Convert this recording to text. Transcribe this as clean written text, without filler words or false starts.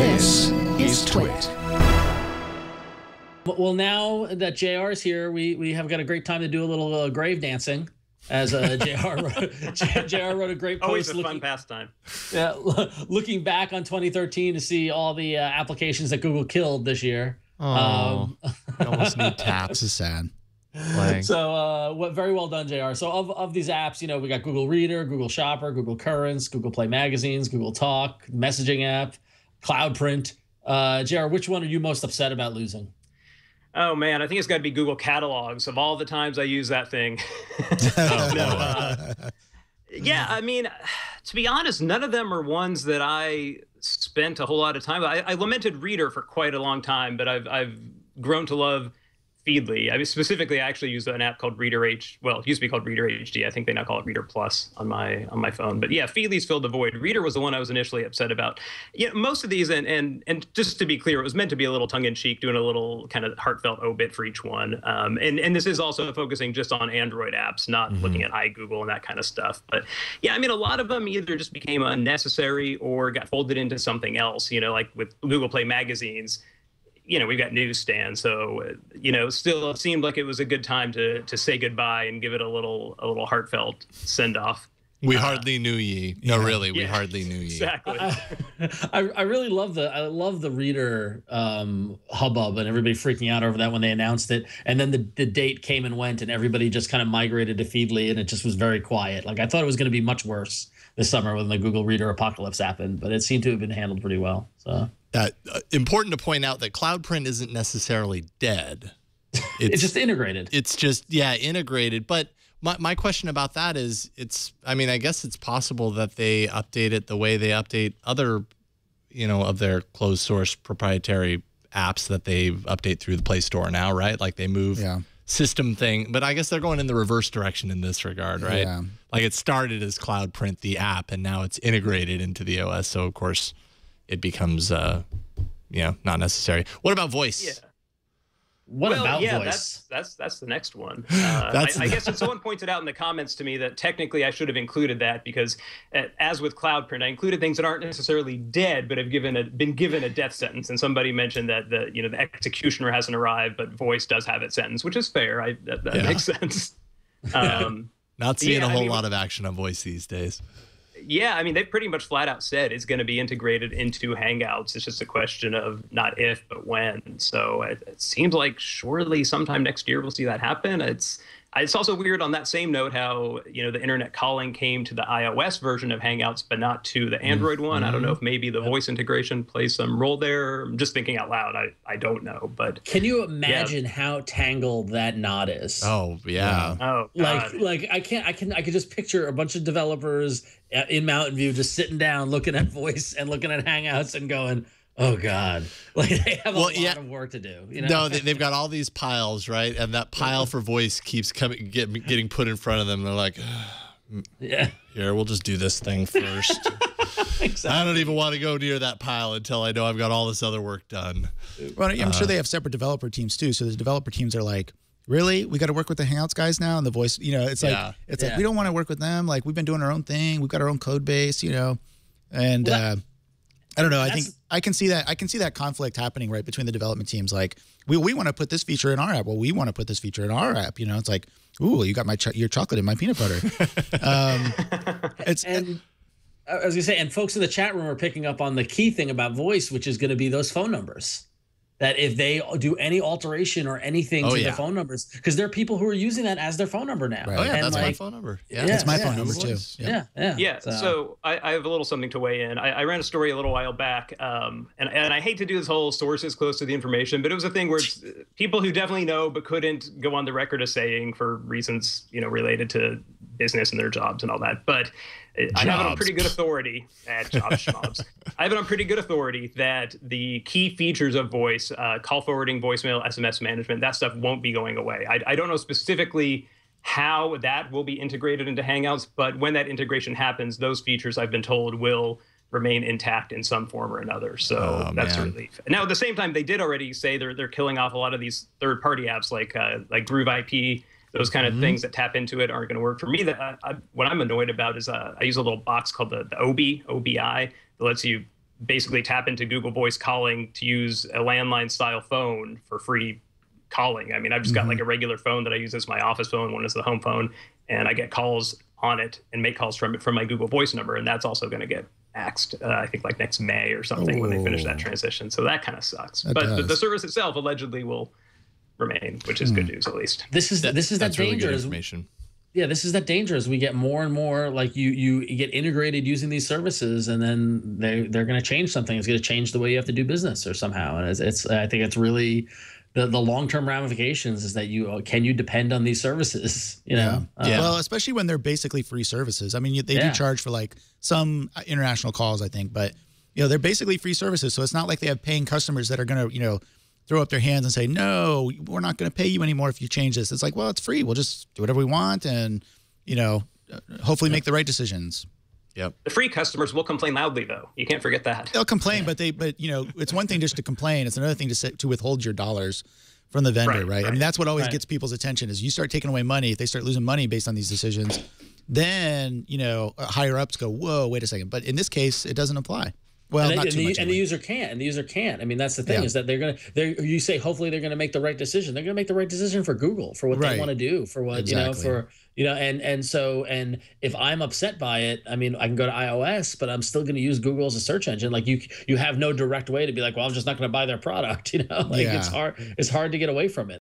This is Twit. Well, now that JR is here, we have got a great time to do a little grave dancing. As JR wrote a great post. Always a fun pastime. Yeah, looking back on 2013 to see all the applications that Google killed this year. Oh, you almost need taps. This is sad. So, very well done, JR. So, of these apps, you know, we got Google Reader, Google Shopper, Google Currents, Google Play Magazines, Google Talk, messaging app, Cloud Print. JR, which one are you most upset about losing? Oh man, I think it's got to be Google Catalogs. Of all the times I use that thing. Yeah, I mean, to be honest, none of them are ones that I spent a whole lot of time. I lamented Reader for quite a long time, but I've grown to love Feedly. I mean, specifically, I actually use an app called Reader H. Well, it used to be called Reader HD. I think they now call it Reader Plus on my phone. But yeah, Feedly's filled the void. Reader was the one I was initially upset about. Yeah, most of these, and just to be clear, it was meant to be a little tongue-in-cheek, doing a little kind of heartfelt obit for each one. And this is also focusing just on Android apps, not looking at iGoogle and that kind of stuff. But yeah, I mean, a lot of them either just became unnecessary or got folded into something else. You know, like with Google Play Magazines. You know, we've got Newsstand, so you know, still it seemed like it was a good time to say goodbye and give it a little heartfelt send off. We hardly knew ye. No, really, we hardly knew ye. Exactly. I really love the Reader hubbub and everybody freaking out over that when they announced it, and then the date came and went, and everybody just kind of migrated to Feedly, and it just was very quiet. Like I thought it was going to be much worse this summer when the Google Reader apocalypse happened, but it seemed to have been handled pretty well. So. Important to point out that Cloud Print isn't necessarily dead. It's just integrated. It's just, yeah, integrated. But my question about that is, I mean, I guess it's possible that they update it the way they update other, you know, of their closed source proprietary apps that they update through the Play Store now, right? Like they move system thing. But I guess they're going in the reverse direction in this regard, right? Yeah. Like it started as Cloud Print, the app, and now it's integrated into the OS. So, of course, it becomes, not necessary. What about voice? Yeah. What about voice? That's the next one. I guess someone pointed out in the comments to me that technically I should have included that because, as with Cloud Print, I included things that aren't necessarily dead but have been given a death sentence. And somebody mentioned that the executioner hasn't arrived, but voice does have its sentence, which is fair. That makes sense. Not seeing a whole lot of action on voice these days. Yeah, I mean, they've pretty much flat out said it's going to be integrated into Hangouts. It's just a question of not if, but when. So it seems like surely sometime next year we'll see that happen. It's also weird on that same note how, the internet calling came to the iOS version of Hangouts, but not to the Android one. I don't know if maybe the voice integration plays some role there. I'm just thinking out loud. I don't know. But can you imagine how tangled that knot is? Oh, yeah. Oh, God. Like I could just picture a bunch of developers in Mountain View just sitting down, looking at voice and looking at Hangouts and going, oh God! Like they have a lot of work to do. No, they've got all these piles, right? And that pile for voice keeps getting put in front of them. They're like, here, we'll just do this thing first. Exactly. I don't even want to go near that pile until I know I've got all this other work done. Well, I'm sure they have separate developer teams too. So the developer teams are like, really? We got to work with the Hangouts guys now? And the voice, it's like we don't want to work with them. Like we've been doing our own thing. We've got our own code base, and I don't know. I think I can see that. I can see that conflict happening right between the development teams. Like we want to put this feature in our app. Well, we want to put this feature in our app. It's like, ooh, you got your chocolate in my peanut butter. And I was gonna say, and folks in the chat room are picking up on the key thing about voice, which is going to be those phone numbers. That if they do any alteration or anything to the phone numbers, because there are people who are using that as their phone number now. Right. Oh yeah, that's my phone number. Yeah, that's my phone number too. Yeah. So I have a little something to weigh in. I ran a story a little while back, and I hate to do this whole sources close to the information, but it was a thing where it's people who definitely know but couldn't go on the record as saying for reasons related to business and their jobs and all that. But I have it on pretty good authority at jobs. I have it on pretty good authority that the key features of voice, call forwarding, voicemail, SMS management, that stuff won't be going away. I don't know specifically how that will be integrated into Hangouts, but when that integration happens, those features I've been told will remain intact in some form or another. So that's a relief. Now, at the same time, they did already say they're killing off a lot of these third-party apps like Groove IP. Those kind of things that tap into it aren't going to work for me. What I'm annoyed about is I use a little box called the OBI that lets you basically tap into Google Voice calling to use a landline style phone for free calling. I mean, I've just got like a regular phone that I use as my office phone, one is the home phone, and I get calls on it and make calls from it from my Google Voice number, and that's also going to get axed, I think like next May or something when they finish that transition. So that kind of sucks. But the service itself allegedly will remain, which is good news at least. This is that danger. Information. Yeah, this is that danger as we get more and more like you get integrated using these services, and then they're going to change something. It's going to change the way you have to do business or somehow. And it's I think it's really the long-term ramifications is that can you depend on these services? You know, well, especially when they're basically free services. I mean, they do charge for like some international calls, I think, but they're basically free services. So it's not like they have paying customers that are going to throw up their hands and say, no, we're not going to pay you anymore if you change this. It's like, well, it's free. We'll just do whatever we want and, hopefully make the right decisions. Yep. The free customers will complain loudly, though. You can't forget that. They'll complain, but it's one thing just to complain. It's another thing to withhold your dollars from the vendor, right? I mean, that's what always gets people's attention is you start taking away money. If they start losing money based on these decisions, then, higher ups go, whoa, wait a second. But in this case, it doesn't apply. Well, not too much. And the user can't. I mean, that's the thing is that you say hopefully they're going to make the right decision. They're going to make the right decision for Google for what they want to do, for what and if I'm upset by it, I mean, I can go to iOS, but I'm still going to use Google as a search engine. Like you have no direct way to be like, well, I'm just not going to buy their product. It's hard to get away from it.